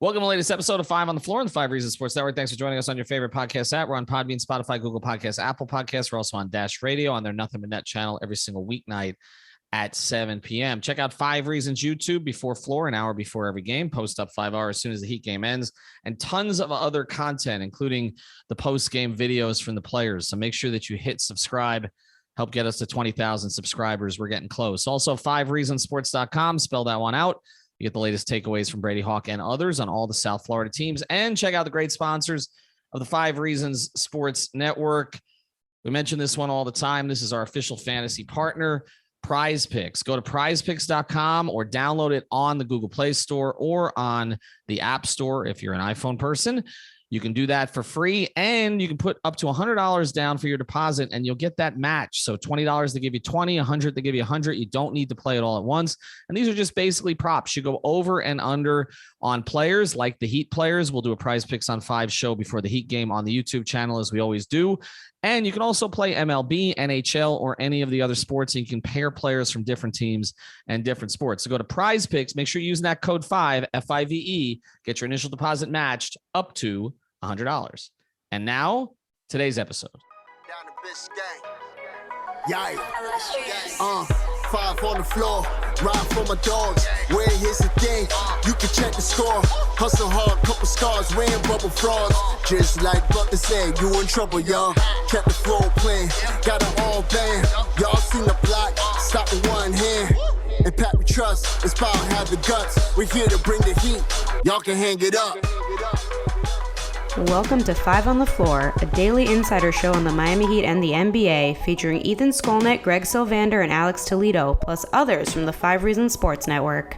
Welcome to the latest episode of 5 on the Floor on the 5 Reasons Sports Network. Thanks for joining us on your favorite podcast app. We're on Podbean, Spotify, Google Podcasts, Apple Podcasts. We're also on Dash Radio on their Nothing But Net channel every single weeknight at 7 p.m. Check out 5 Reasons YouTube before Floor, an hour before every game. Post up 5 hours as soon as the Heat game ends, and tons of other content, including the post-game videos from the players. So make sure that you hit subscribe. Help get us to 20,000 subscribers. We're getting close. Also, 5reasonsports.com. Spell that one out. You get the latest takeaways from Brady Hawk and others on all the South Florida teams. And check out the great sponsors of the 5 Reasons Sports Network. We mention this one all the time. This is our official fantasy partner, Prize Picks. Go to prizepicks.com or download it on the Google Play Store or on the App Store if you're an iPhone person. You can do that for free, and you can put up to $100 down for your deposit, and you'll get that match. So $20, they give you 20, 100, they give you 100. You don't need to play it all at once. And these are just basically props. You go over and under on players like the Heat players. We'll do a Prize Picks on 5 show before the Heat game on the YouTube channel, as we always do. And you can also play MLB, NHL, or any of the other sports. And you can pair players from different teams and different sports. So go to Prize Picks. Make sure you're using that code 5, F-I-V-E. Get your initial deposit matched up to $100. And now, today's episode. Yeah. 5 on the floor, ride for my dogs. Where here's the thing, you can check the score. Hustle hard, couple scars, wearing bubble frauds. Just like Butler said, you in trouble, y'all. Kept the floor playing, got it all banned. Y'all seen the block, stop with one hand. And Pat we trust, it's power, have the guts. We're here to bring the heat, y'all can hang it up. Welcome to 5 on the Floor, a daily insider show on the Miami Heat and the NBA, featuring Ethan Skolnick, Greg Sylvander, and Alex Toledo, plus others from the 5 Reasons Sports Network.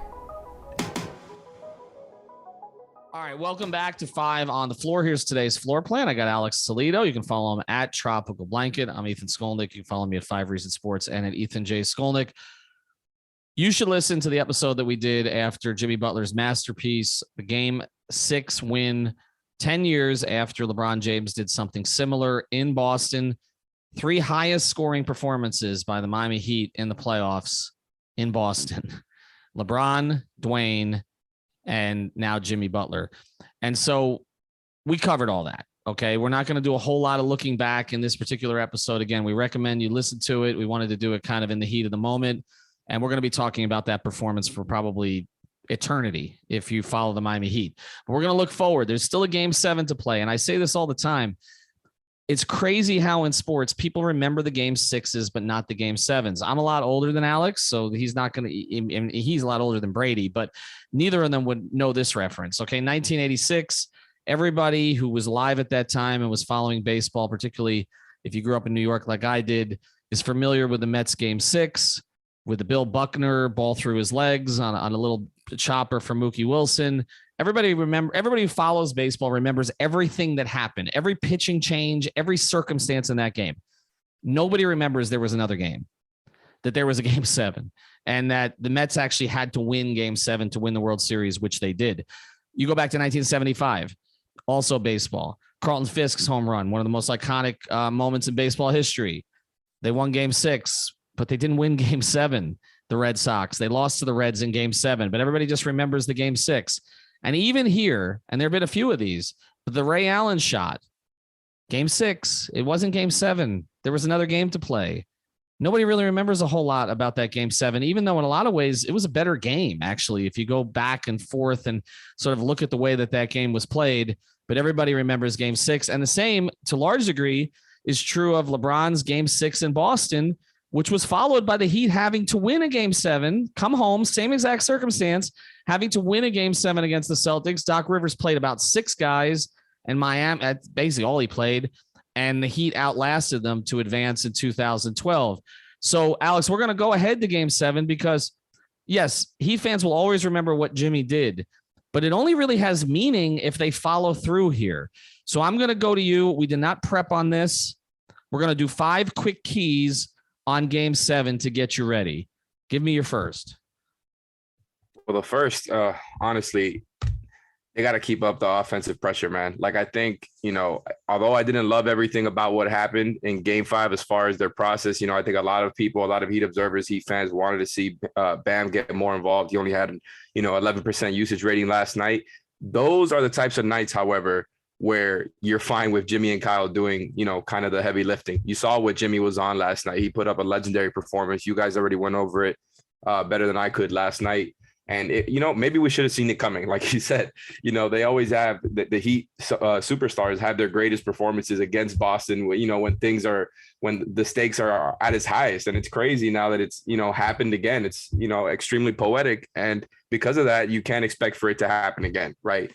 All right, welcome back to 5 on the Floor. Here's today's floor plan. I got Alex Toledo. You can follow him at Tropical Blanket. I'm Ethan Skolnick. You can follow me at 5 Reasons Sports and at Ethan J. Skolnick. You should listen to the episode that we did after Jimmy Butler's masterpiece, the Game 6 win, 10 years after LeBron James did something similar in Boston. 3 highest scoring performances by the Miami Heat in the playoffs in Boston. LeBron, Dwayne, and now Jimmy Butler. And so we covered all that. Okay. We're not going to do a whole lot of looking back in this particular episode. Again, we recommend you listen to it. We wanted to do it kind of in the heat of the moment. And we're going to be talking about that performance for probably eternity if you follow the Miami Heat. But we're going to look forward. There's still a Game 7 to play. And I say this all the time. It's crazy how in sports people remember the Game 6s, but not the Game 7s. I'm a lot older than Alex, so he's not going to, he's a lot older than Brady, but neither of them would know this reference. Okay. 1986, everybody who was live at that time and was following baseball, particularly if you grew up in New York, like I did, is familiar with the Mets Game 6 with the Bill Buckner ball through his legs on a little chopper from Mookie Wilson. Everybody who follows baseball remembers everything that happened, every pitching change, every circumstance in that game. Nobody remembers there was another game, that there was a Game 7, and that the Mets actually had to win Game 7 to win the World Series, which they did. You go back to 1975, also baseball. Carlton Fisk's home run, one of the most iconic moments in baseball history. They won Game 6, but they didn't win Game 7. The Red Sox, they lost to the Reds in Game 7, but everybody just remembers the Game 6. And even here, and there have been a few of these, but the Ray Allen shot, Game 6, it wasn't Game 7. There was another game to play. Nobody really remembers a whole lot about that Game 7, even though in a lot of ways it was a better game, actually, if you go back and forth and sort of look at the way that that game was played. But everybody remembers Game 6. And the same, to a large degree, is true of LeBron's Game 6 in Boston, which was followed by the Heat having to win a Game 7, come home, same exact circumstance, having to win a Game 7 against the Celtics. Doc Rivers played about 6 guys, and Miami, that's basically all he played, and the Heat outlasted them to advance in 2012. So, Alex, we're going to go ahead to Game 7 because, yes, Heat fans will always remember what Jimmy did, but it only really has meaning if they follow through here. So I'm going to go to you. We did not prep on this. We're going to do 5 quick keys on Game 7 to get you ready. Give me your first. Well, the first, honestly, they got to keep up the offensive pressure, man. Like, I think, although I didn't love everything about what happened in Game 5 as far as their process, I think a lot of people, a lot of Heat observers, Heat fans wanted to see Bam get more involved. He only had, 11% usage rating last night. Those are the types of nights, however, where you're fine with Jimmy and Kyle doing, kind of the heavy lifting. You saw what Jimmy was on last night. He put up a legendary performance. You guys already went over it better than I could last night. And, maybe we should have seen it coming. Like you said, they always have the Heat superstars have their greatest performances against Boston, when the stakes are at its highest. And it's crazy now that it's, happened again. It's, extremely poetic. And because of that, you can't expect for it to happen again. Right.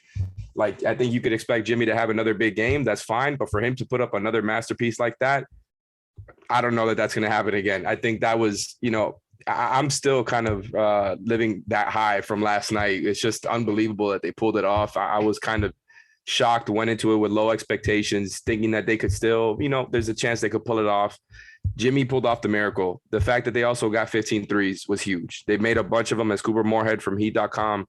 Like, I think you could expect Jimmy to have another big game. That's fine. But for him to put up another masterpiece like that, I don't know that that's going to happen again. I think that was, I'm still kind of living that high from last night. It's just unbelievable that they pulled it off. I was kind of shocked, went into it with low expectations, thinking that they could still, there's a chance they could pull it off. Jimmy pulled off the miracle. The fact that they also got 15 threes was huge. They made a bunch of them, as Cooper Moorhead from Heat.com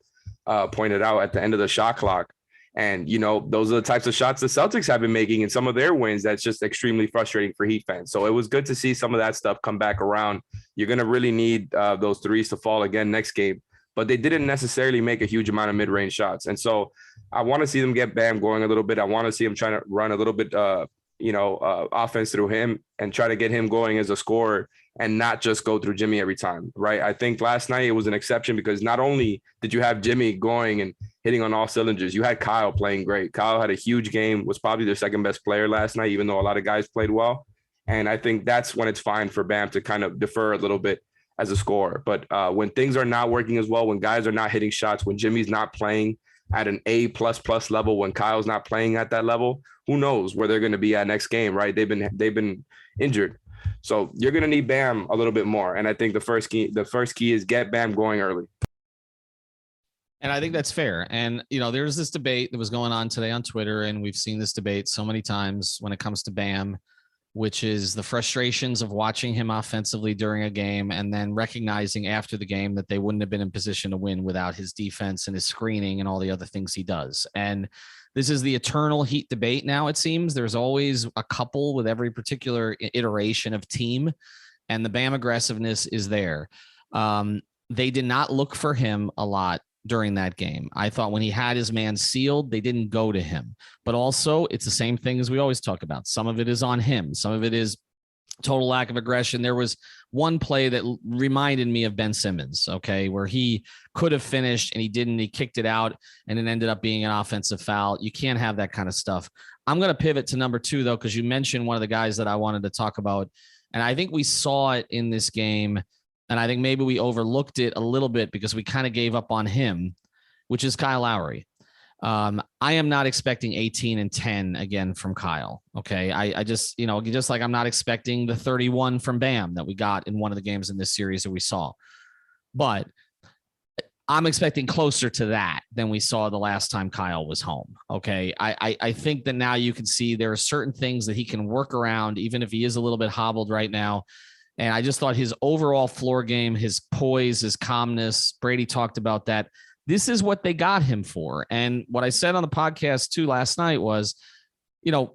pointed out, at the end of the shot clock. And, those are the types of shots the Celtics have been making in some of their wins. That's just extremely frustrating for Heat fans. So it was good to see some of that stuff come back around. You're going to really need those threes to fall again next game. But they didn't necessarily make a huge amount of mid-range shots. And so I want to see them get Bam going a little bit. I want to see him trying to run a little bit, offense through him and try to get him going as a scorer and not just go through Jimmy every time, right? I think last night it was an exception because not only did you have Jimmy going and hitting on all cylinders, you had Kyle playing great. Kyle had a huge game, was probably their second best player last night, even though a lot of guys played well. And I think that's when it's fine for Bam to kind of defer a little bit as a scorer. But when things are not working as well, when guys are not hitting shots, when Jimmy's not playing at an A++ level, when Kyle's not playing at that level, who knows where they're going to be at next game, right? They've been injured. So you're going to need Bam a little bit more. And I think the first key is get Bam going early. And I think that's fair. And, there's this debate that was going on today on Twitter, and we've seen this debate so many times when it comes to Bam, which is the frustrations of watching him offensively during a game and then recognizing after the game that they wouldn't have been in position to win without his defense and his screening and all the other things he does. And this is the eternal Heat debate now, it seems. There's always a couple with every particular iteration of team, and the Bam aggressiveness is there. They did not look for him a lot during that game. I thought when he had his man sealed, they didn't go to him. But also, it's the same thing as we always talk about. Some of it is on him. Some of it is total lack of aggression. There was one play that reminded me of Ben Simmons, okay, where he could have finished and he didn't. He kicked it out, and it ended up being an offensive foul. You can't have that kind of stuff. I'm going to pivot to number 2, though, because you mentioned one of the guys that I wanted to talk about, and I think we saw it in this game. And I think maybe we overlooked it a little bit because we kind of gave up on him, which is Kyle Lowry. I am not expecting 18 and 10 again from Kyle. Okay. I just, just like I'm not expecting the 31 from Bam that we got in one of the games in this series that we saw. But I'm expecting closer to that than we saw the last time Kyle was home. Okay. I think that now you can see there are certain things that he can work around, even if he is a little bit hobbled right now. And I just thought his overall floor game, his poise, his calmness, Brady talked about that. This is what they got him for. And what I said on the podcast too last night was,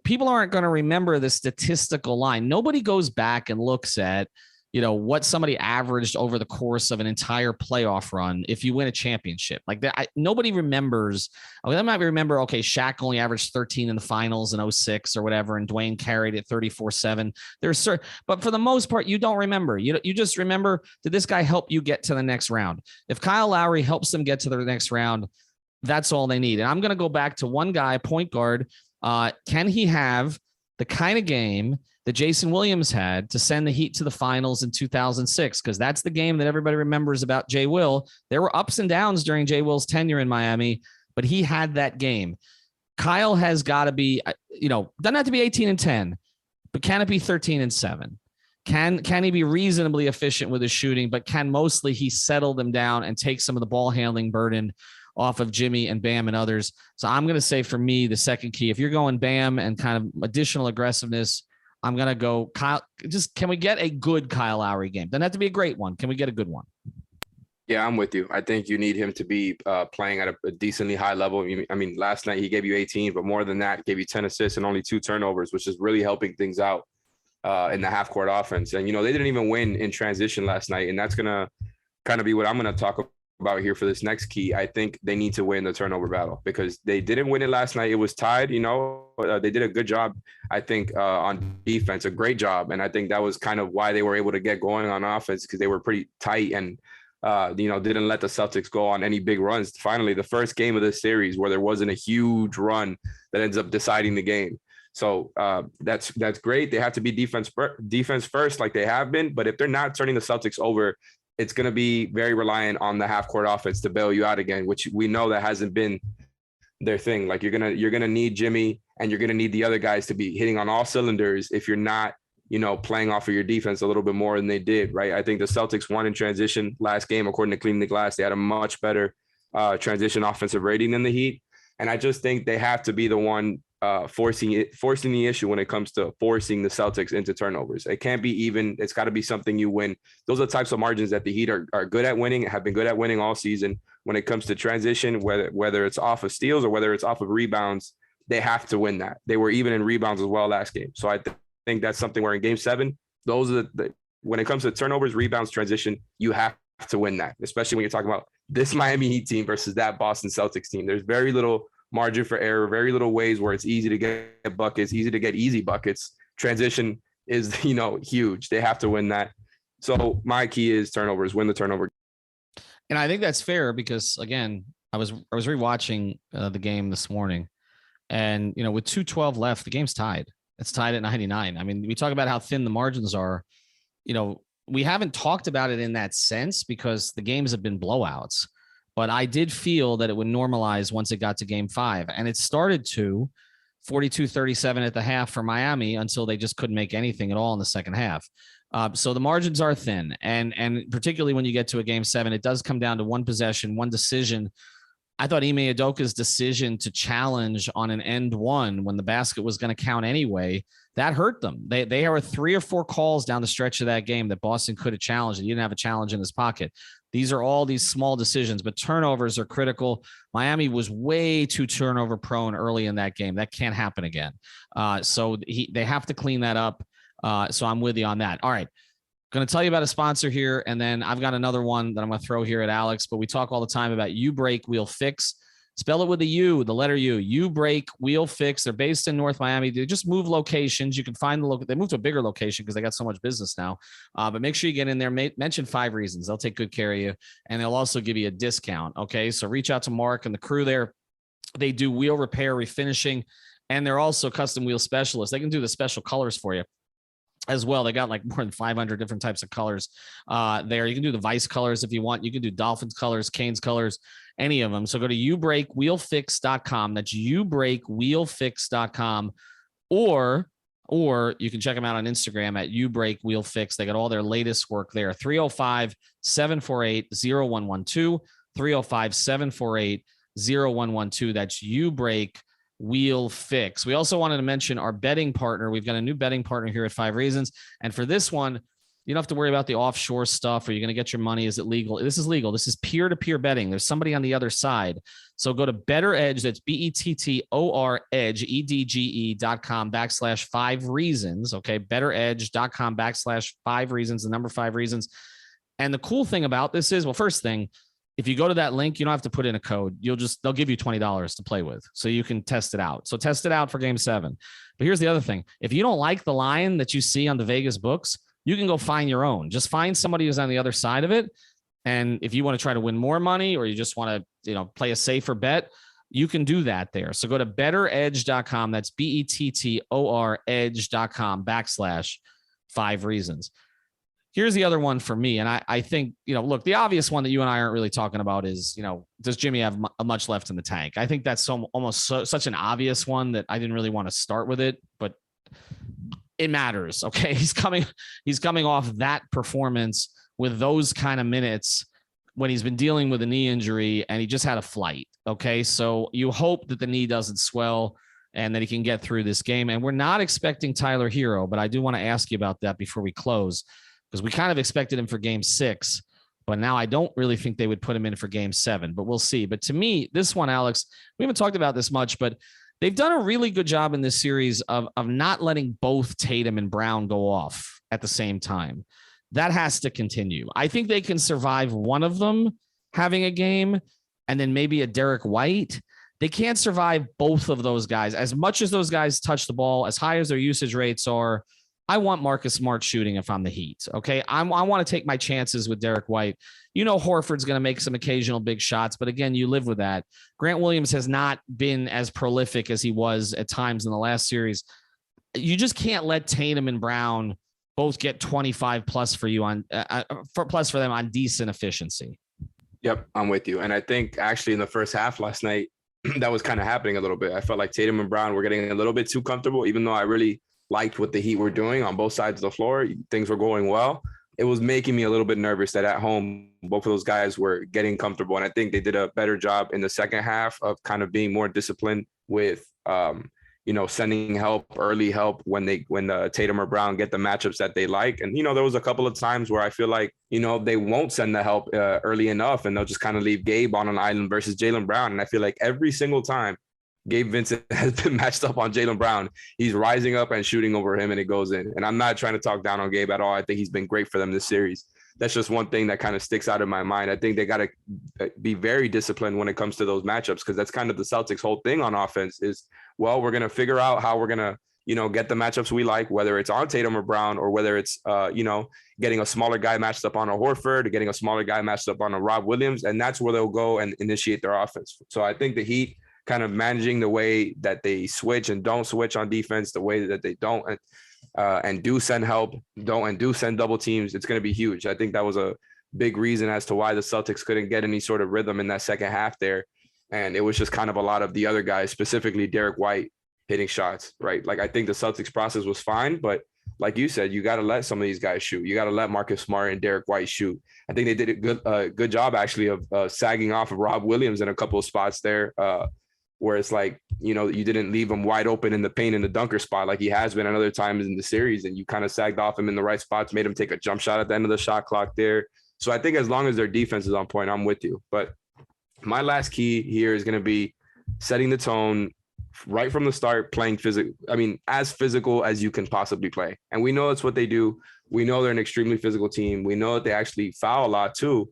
people aren't going to remember the statistical line. Nobody goes back and looks at, what somebody averaged over the course of an entire playoff run if you win a championship. Like that, nobody remembers. They might remember, okay, Shaq only averaged 13 in the finals in 06 or whatever, and Dwayne carried it 34-7. But for the most part, you don't remember. You just remember, did this guy help you get to the next round? If Kyle Lowry helps them get to the next round, that's all they need. And I'm going to go back to one guy, point guard. Can he have the kind of game that Jason Williams had to send the Heat to the finals in 2006? Because that's the game that everybody remembers about Jay Will. There were ups and downs during Jay Will's tenure in Miami, but he had that game. Kyle has got to be, doesn't have to be 18 and 10, but can it be 13 and 7? Can he be reasonably efficient with his shooting, but can mostly he settle them down and take some of the ball handling burden off of Jimmy and Bam and others? So I'm going to say, for me, the second key, if you're going Bam and kind of additional aggressiveness, I'm going to go Kyle. Can we get a good Kyle Lowry game? Doesn't have to be a great one. Can we get a good one? Yeah, I'm with you. I think you need him to be playing at a decently high level. I mean, last night he gave you 18, but more than that, gave you 10 assists and only 2 turnovers, which is really helping things out in the half court offense. And, they didn't even win in transition last night. And that's going to kind of be what I'm going to talk about here for this next key. I think they need to win the turnover battle because they didn't win it last night. It was tied, they did a good job, I think, on defense, a great job. And I think that was kind of why they were able to get going on offense because they were pretty tight and, didn't let the Celtics go on any big runs. Finally, the first game of this series where there wasn't a huge run that ends up deciding the game. So that's great. They have to be defense first like they have been. But if they're not turning the Celtics over, it's going to be very reliant on the half court offense to bail you out again, which we know that hasn't been their thing. Like you're going to need Jimmy and you're going to need the other guys to be hitting on all cylinders if you're not, playing off of your defense a little bit more than they did, right? I think the Celtics won in transition last game, according to Cleaning the Glass. They had a much better transition offensive rating than the Heat. And I just think they have to be the one forcing the issue when it comes to forcing the Celtics into turnovers. It can't be even. It's got to be something you win. Those are the types of margins that the Heat are good at winning, have been good at winning all season. When it comes to transition, whether it's off of steals or whether it's off of rebounds, they have to win that. They were even in rebounds as well last game. So I think that's something where in Game 7, those are when it comes to turnovers, rebounds, transition, you have to win that, especially when you're talking about this Miami Heat team versus that Boston Celtics team. There's very little margin for error, very little ways where it's easy to get buckets, easy to get easy buckets. Transition is, huge. They have to win that. So my key is turnovers, win the turnover. And I think that's fair because, again, I was rewatching the game this morning and, with 2:12 left, the game's tied. It's tied at 99. I mean, we talk about how thin the margins are. We haven't talked about it in that sense because the games have been blowouts. But I did feel that it would normalize once it got to Game 5. And it started to 42-37 at the half for Miami until they just couldn't make anything at all in the second half. So the margins are thin. And particularly when you get to a Game 7, it does come down to one possession, one decision. I thought Ime Udoka's decision to challenge on an end one when the basket was going to count anyway, that hurt them. They were 3 or 4 calls down the stretch of that game that Boston could have challenged. He didn't have a challenge in his pocket. These are all these small decisions, but turnovers are critical. Miami was way too turnover prone early in that game. That can't happen again. So they have to clean that up. So I'm with you on that. All right. Going to tell you about a sponsor here, and then I've got another one that I'm going to throw here at Alex, but we talk all the time about U-Break Wheel Fix. Spell it with a U, the letter U. U-Break Wheel Fix. They're based in North Miami. They just move locations. You can find they moved to a bigger location because they got so much business now. But make sure you get in there. Mention 5 reasons. They'll take good care of you, and they'll also give you a discount. Okay, so reach out to Mark and the crew there. They do wheel repair, refinishing, and they're also custom wheel specialists. They can do the special colors for you as well. They got like more than 500 different types of colors there. You can do the Vice colors if you want. You can do Dolphins colors, Canes colors, any of them. So go to ubreakwheelfix.com. That's ubreakwheelfix.com. Or you can check them out on Instagram at ubreakwheelfix. They got all their latest work there. 305-748-0112. 305-748-0112. That's ubreak Wheel Fix. We also wanted to mention our betting partner. We've got a new betting partner here at 5 Reasons. And for this one, you don't have to worry about the offshore stuff. Are you going to get your money? Is it legal? This is legal. This is peer-to-peer betting. There's somebody on the other side. So go to Better Edge. That's BETTOR Edge, EDGE.com/5 Reasons. Okay. BetterEdge.com/5 Reasons, the number 5 Reasons. And the cool thing about this is, well, first thing, if you go to that link, you don't have to put in a code. They'll give you $20 to play with so you can test it out. So test it out for Game 7. But here's the other thing. If you don't like the line that you see on the Vegas books, you can go find your own. Just find somebody who's on the other side of it. And if you want to try to win more money or you just want to, play a safer bet, you can do that there. So go to betteredge.com. That's BETTOR edge.com/5 Reasons. Here's the other one for me. And I think, look, the obvious one that you and I aren't really talking about is, does Jimmy have much left in the tank? I think that's such an obvious one that I didn't really want to start with it, but it matters. Okay. He's coming off that performance with those kind of minutes when he's been dealing with a knee injury and he just had a flight. Okay. So you hope that the knee doesn't swell and that he can get through this game. And we're not expecting Tyler Hero, but I do want to ask you about that before we close, because we kind of expected him for Game 6, but now I don't really think they would put him in for Game 7, but we'll see. But to me, this one, Alex, we haven't talked about this much, but they've done a really good job in this series of not letting both Tatum and Brown go off at the same time. That has to continue. I think they can survive one of them, having a game and then maybe a Derek White. They can't survive both of those guys. As much as those guys touch the ball, as high as their usage rates are, I want Marcus Smart shooting if I'm the Heat. Okay. I want to take my chances with Derek White. Horford's going to make some occasional big shots, but again, you live with that. Grant Williams has not been as prolific as he was at times in the last series. You just can't let Tatum and Brown both get 25 plus for you on for them on decent efficiency. Yep, I'm with you. And I think actually in the first half last night, that was kind of happening a little bit. I felt like Tatum and Brown were getting a little bit too comfortable, even though I really liked what the Heat were doing on both sides of the floor. Things were going well. It was making me a little bit nervous that at home, both of those guys were getting comfortable. And I think they did a better job in the second half of kind of being more disciplined with, sending help, early help when the Tatum or Brown get the matchups that they like. And, there was a couple of times where I feel like, they won't send the help early enough and they'll just kind of leave Gabe on an island versus Jaylen Brown. And I feel like every single time Gabe Vincent has been matched up on Jaylen Brown, he's rising up and shooting over him and it goes in. And I'm not trying to talk down on Gabe at all. I think he's been great for them this series. That's just one thing that kind of sticks out in my mind. I think they got to be very disciplined when it comes to those matchups, because that's kind of the Celtics' whole thing on offense is, well, we're going to figure out how we're going to, get the matchups we like, whether it's on Tatum or Brown or whether it's, getting a smaller guy matched up on a Horford or getting a smaller guy matched up on a Rob Williams. And that's where they'll go and initiate their offense. So I think the Heat kind of managing the way that they switch and don't switch on defense, the way that they don't and do send help, do send double teams, it's going to be huge. I think that was a big reason as to why the Celtics couldn't get any sort of rhythm in that second half there. And it was just kind of a lot of the other guys, specifically Derek White, hitting shots, right? Like I think the Celtics process was fine, but like you said, you got to let some of these guys shoot. You got to let Marcus Smart and Derek White shoot. I think they did a good job actually of sagging off of Rob Williams in a couple of spots there, where it's like, you didn't leave him wide open in the paint in the dunker spot like he has been at other times in the series, and you kind of sagged off him in the right spots, made him take a jump shot at the end of the shot clock there. So I think as long as their defense is on point, I'm with you. But my last key here is going to be setting the tone right from the start, playing as physical as you can possibly play. And we know that's what they do. We know they're an extremely physical team. We know that they actually foul a lot too.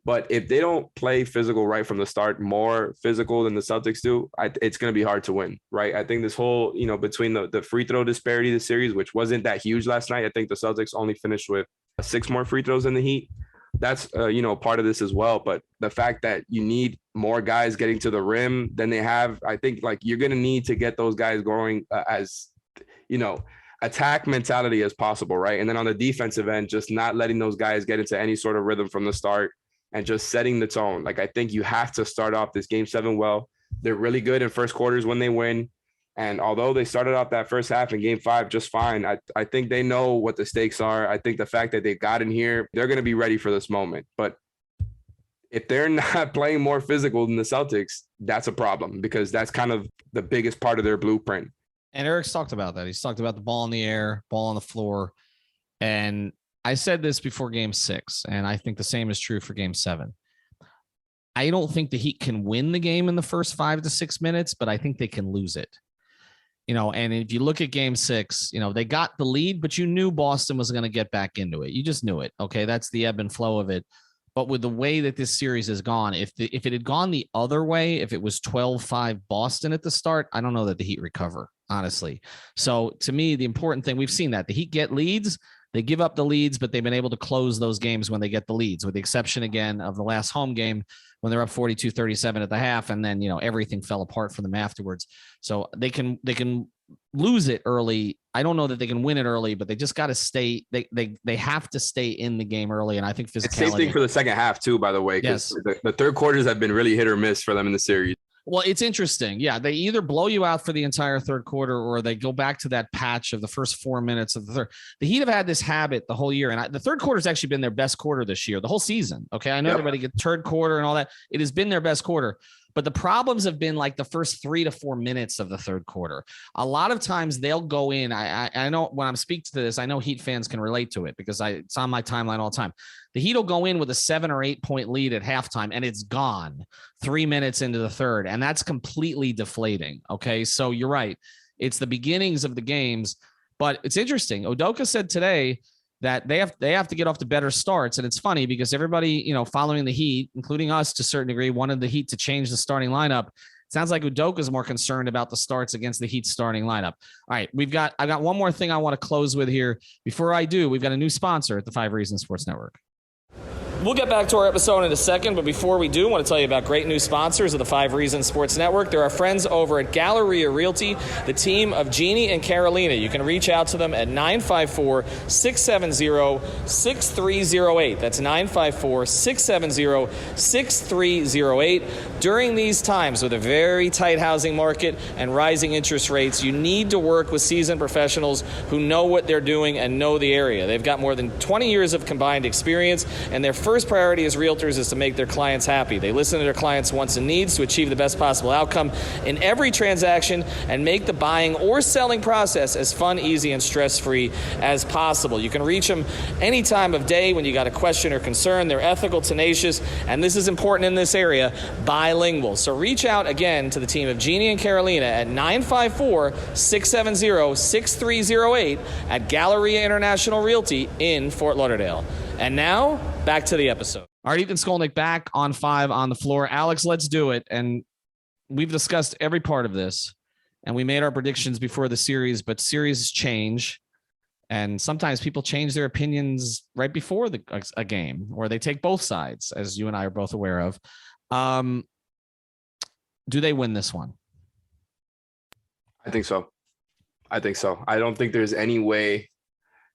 But if they don't play physical right from the start, more physical than the Celtics do, it's going to be hard to win, right? I think this whole, between the free throw disparity this series, which wasn't that huge last night, I think the Celtics only finished with 6 more free throws than the Heat. That's, part of this as well. But the fact that you need more guys getting to the rim than they have, I think like you're going to need to get those guys going as, attack mentality as possible, right? And then on the defensive end, just not letting those guys get into any sort of rhythm from the start and just setting the tone. Like, I think you have to start off this game 7 well. They're really good in first quarters when they win. And although they started off that first half in game 5 just fine, I think they know what the stakes are. I think the fact that they got in here, they're going to be ready for this moment. But if they're not playing more physical than the Celtics, that's a problem, because that's kind of the biggest part of their blueprint. And Eric's talked about that. He's talked about the ball in the air, ball on the floor. And I said this before game 6, and I think the same is true for game 7. I don't think the Heat can win the game in the first 5 to 6 minutes, but I think they can lose it. And if you look at game 6, they got the lead, but you knew Boston was going to get back into it. You just knew it. Okay. That's the ebb and flow of it. But with the way that this series has gone, if it had gone the other way, if it was 12-5 Boston at the start, I don't know that the Heat recover, honestly. So to me, the important thing, we've seen that the Heat get leads, they give up the leads, but they've been able to close those games when they get the leads, with the exception again of the last home game when they're up 42-37 at the half. And then, everything fell apart for them afterwards. So they can lose it early. I don't know that they can win it early, but they just got to stay. They have to stay in the game early. And I think physicality. Same thing for the second half too, by the way, because the third quarters have been really hit or miss for them in the series. Well, it's interesting. Yeah, they either blow you out for the entire third quarter, or they go back to that patch of the first 4 minutes of the third. The Heat have had this habit the whole year, and the third quarter has actually been their best quarter this year, the whole season. Okay, I know everybody gets third quarter and all that. It has been their best quarter. But the problems have been like the first 3 to 4 minutes of the third quarter. A lot of times they'll go in. I know when I'm speaking to this, I know Heat fans can relate to it because it's on my timeline all the time. The Heat will go in with a 7 or 8 point lead at halftime, and it's gone 3 minutes into the third. And that's completely deflating. Okay. So you're right. It's the beginnings of the games, but it's interesting. Udoka said today, that they have to get off to better starts. And it's funny because everybody, following the Heat, including us to a certain degree, wanted the Heat to change the starting lineup. It sounds like Udoka is more concerned about the starts against the Heat starting lineup. All right, I got one more thing I want to close with here. Before I do, we've got a new sponsor at the 5 Reasons Sports Network. We'll get back to our episode in a second, but before we do, I want to tell you about great new sponsors of the 5 Reasons Sports Network. They're our friends over at Galleria Realty, the team of Jeannie and Carolina. You can reach out to them at 954-670-6308. That's 954-670-6308. During these times with a very tight housing market and rising interest rates, you need to work with seasoned professionals who know what they're doing and know the area. They've got more than 20 years of combined experience, and their first priority as realtors is to make their clients happy. They listen to their clients' wants and needs to achieve the best possible outcome in every transaction and make the buying or selling process as fun, easy, and stress-free as possible. You can reach them any time of day when you got a question or concern. They're ethical, tenacious, and this is important in this area, bilingual. So reach out again to the team of Jeannie and Carolina at 954-670-6308 at Galleria International Realty in Fort Lauderdale. And now, back to the episode. All right, Ethan Skolnick back on 5 on the floor. Alex, let's do it. And we've discussed every part of this, and we made our predictions before the series, but series change. And sometimes people change their opinions right before a game, or they take both sides, as you and I are both aware of. Do they win this one? I think so. I don't think there's any way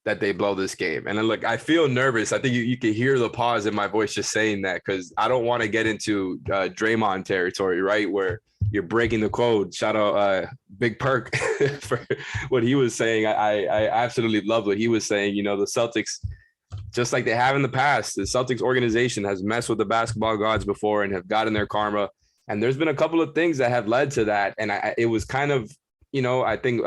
that they blow this game. And then look, I feel nervous. I think you can hear the pause in my voice just saying that, because I don't want to get into Draymond territory, right? Where you're breaking the code. Shout out Big Perk for what he was saying. I absolutely love what he was saying. The Celtics, just like they have in the past, the Celtics organization has messed with the basketball gods before and have gotten their karma. And there's been a couple of things that have led to that. And it was kind of, I think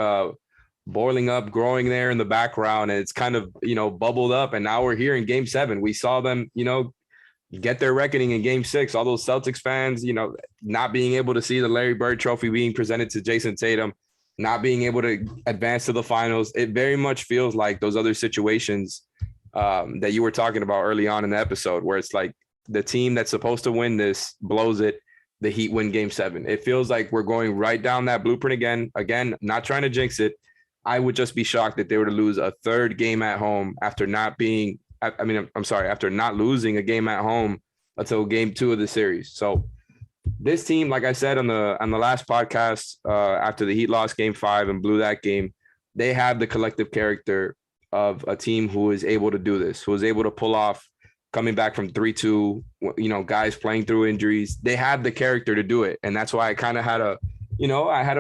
boiling up, growing there in the background, and it's kind of, bubbled up. And now we're here in Game 7. We saw them, get their reckoning in Game 6. All those Celtics fans, not being able to see the Larry Bird Trophy being presented to Jayson Tatum, not being able to advance to the finals. It very much feels like those other situations that you were talking about early on in the episode, where it's like the team that's supposed to win this blows it. The Heat win Game 7. It feels like we're going right down that blueprint again. Again, not trying to jinx it. I would just be shocked if they were to lose a third game at home after not losing a game at home until Game 2 of the series. So this team, like I said on the last podcast, after the Heat lost Game 5 and blew that game, they have the collective character of a team who is able to do this, who is able to pull off coming back from 3-2, guys playing through injuries. They have the character to do it. And that's why I kind of had a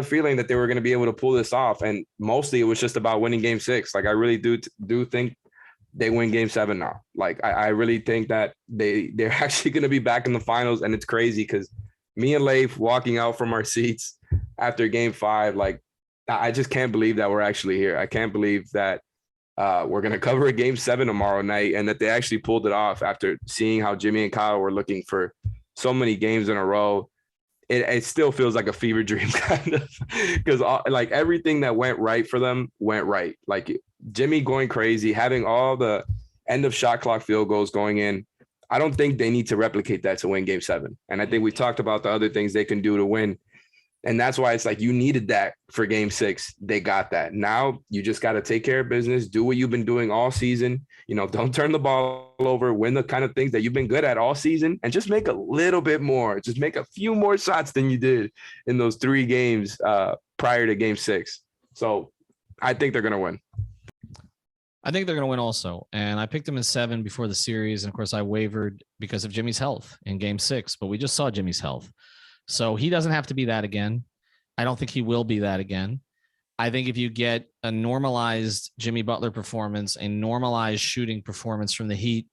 feeling that they were going to be able to pull this off. And mostly it was just about winning Game 6. Like, I really do think they win Game 7 now. Like, I really think that they're actually going to be back in the finals. And it's crazy because me and Leif walking out from our seats after Game 5, like, I just can't believe that we're actually here. I can't believe that we're going to cover a Game 7 tomorrow night and that they actually pulled it off after seeing how Jimmy and Kyle were looking for so many games in a row. It still feels like a fever dream, kind of, because like everything that went right for them went right. Like Jimmy going crazy, having all the end of shot clock field goals going in. I don't think they need to replicate that to win Game 7. And I think we talked about the other things they can do to win. And that's why it's like you needed that for Game 6. They got that. Now you just got to take care of business, do what you've been doing all season. Don't turn the ball over, win the kind of things that you've been good at all season, and just make a little bit more. Just make a few more shots than you did in those 3 games prior to Game 6. So I think they're going to win. I think they're going to win also. And I picked them in 7 before the series. And of course I wavered because of Jimmy's health in Game 6, but we just saw Jimmy's health. So he doesn't have to be that again. I don't think he will be that again. I think if you get a normalized Jimmy Butler performance, a normalized shooting performance from the Heat,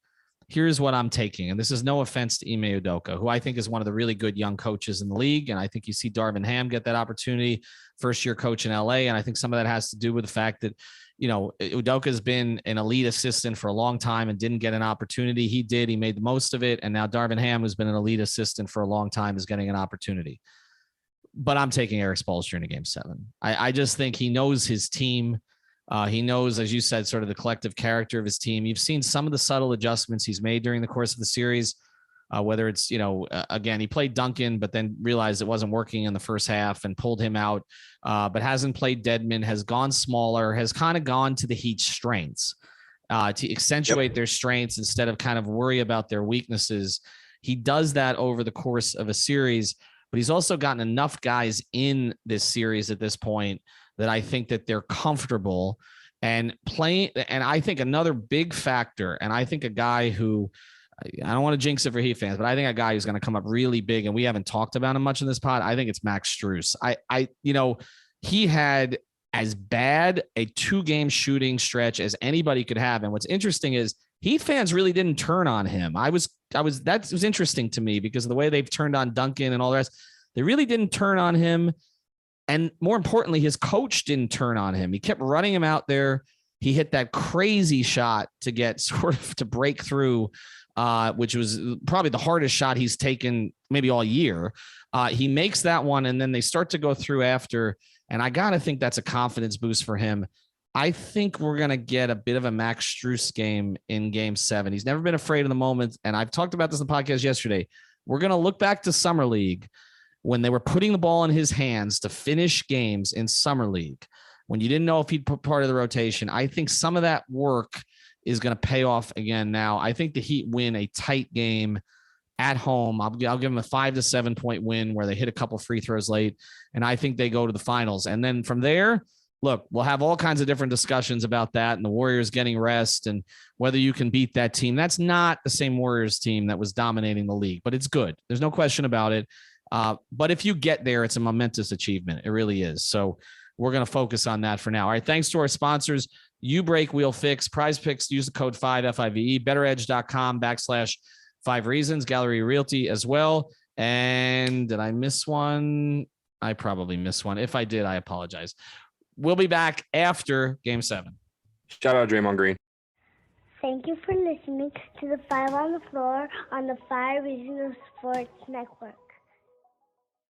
here's what I'm taking. And this is no offense to Ime Udoka, who I think is one of the really good young coaches in the league. And I think you see Darvin Ham get that opportunity, first-year coach in LA. And I think some of that has to do with the fact that, Udoka has been an elite assistant for a long time and didn't get an opportunity. He did. He made the most of it. And now Darvin Ham, who's been an elite assistant for a long time, is getting an opportunity. But I'm taking Eric Spoelstra in a Game 7. I just think he knows his team. He knows, as you said, sort of the collective character of his team. You've seen some of the subtle adjustments he's made during the course of the series, whether it's, again, he played Duncan, but then realized it wasn't working in the first half and pulled him out, but hasn't played Dedmon, has gone smaller, has kind of gone to the Heat's strengths to accentuate their strengths instead of kind of worry about their weaknesses. He does that over the course of a series, but he's also gotten enough guys in this series at this point that I think that they're comfortable and playing. And I think another big factor, and I think a guy who, I don't want to jinx it for Heat fans, but I think a guy who's going to come up really big, and we haven't talked about him much in this pod, I think it's Max Strus. He had as bad a 2-game shooting stretch as anybody could have. And what's interesting is Heat fans really didn't turn on him. That was interesting to me because of the way they've turned on Duncan and all the rest. They really didn't turn on him. And more importantly, his coach didn't turn on him. He kept running him out there. He hit that crazy shot to get sort of to break through, which was probably the hardest shot he's taken maybe all year. He makes that one, and then they start to go through after. And I got to think that's a confidence boost for him. I think we're going to get a bit of a Max Strus game in Game 7. He's never been afraid of the moment. And I've talked about this in the podcast yesterday. We're going to look back to Summer League when they were putting the ball in his hands to finish games in Summer League, when you didn't know if he'd put part of the rotation. I think some of that work is going to pay off again now. I think the Heat win a tight game at home. I'll give them a 5 to 7 point win where they hit a couple free throws late, and I think they go to the finals. And then from there, look, we'll have all kinds of different discussions about that and the Warriors getting rest and whether you can beat that team. That's not the same Warriors team that was dominating the league, but it's good. There's no question about it. But if you get there, it's a momentous achievement. It really is. So we're going to focus on that for now. All right. Thanks to our sponsors, You Break, Wheel Fix, Prize Picks. Use the code 5 FIVE, betteredge.com/5 reasons, Gallery Realty as well. And did I miss one? I probably missed one. If I did, I apologize. We'll be back after Game 7. Shout out Draymond Green. Thank you for listening to the 5 on the Floor on the 5 Reasons Sports Network.